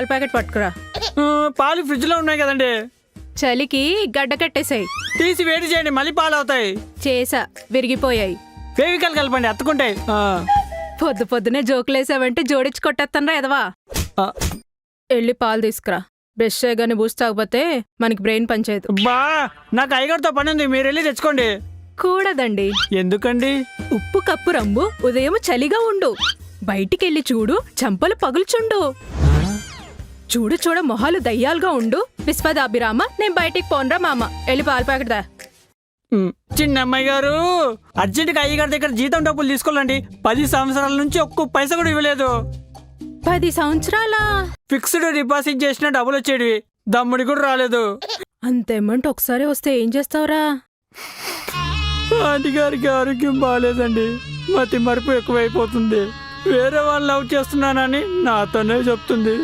పాల ప్యాకెట్ పట్టుకురా. పాలు ఫ్రిడ్జ్ లో ఉన్నాయి కదండి. చలికి గడ్డ కట్టేసాయి. తీసి వేడి చేయండి, మళ్ళీ పాలు అవుతాయి. చేసా, విరిగిపోయాయి. ఫేవికల్ కలపండి, అత్తుకుంటాయి. పొద్దు పొద్దునే జోకులేసావంటే జోడించి కొట్టేస్తానరా ఎదవా. వెళ్ళి పాలు తీసుకురా. బ్రష్ చేయగానే బూస్ట్ తాగపోతే మనకి బ్రెయిన్ పనిచేయదు. బా, నాకు అయ్యగారితో పని ఉంది, మీరు వెళ్ళి తెచ్చుకోండి. కూడదండి. ఎందుకండి? ఉప్పు కప్పు రంబు ఉదయం చలిగా ఉండు, బయటికెళ్ళి చూడు చంపలు పగులుచుండు. చూడు చూడ మొహాలు దయ్యాలుగా ఉండు. విశ్వదాభిరామ, నేను బయటికి పోనరా మామ. వెళ్ళి పాల ప్యాకెట్ దా. చిన్నమ్మాయి గారు, అర్జెంటుగా అయ్యగారి దగ్గర జీతం డబ్బులు తీసుకోవాలండి. 10 సంవత్సరాల నుంచి ఒక్క పైసా కూడా ఇవ్వలేదు. 10 సంవత్సరాల ఫిక్స్డ్ డిపాజిట్ చేసిన డబ్బులు వచ్చేటివి, దమ్ముడి కూడా రాలేదు. అంతేమంటే ఒకసారి వస్తే ఏం చేస్తావురా? గారికి ఆరోగ్యం బాగాలేదండి, మతి మరుపు ఎక్కువైపోతుంది. వేరే వాళ్ళు లవ్ చేస్తున్నానని నాతోనే చెప్తుంది.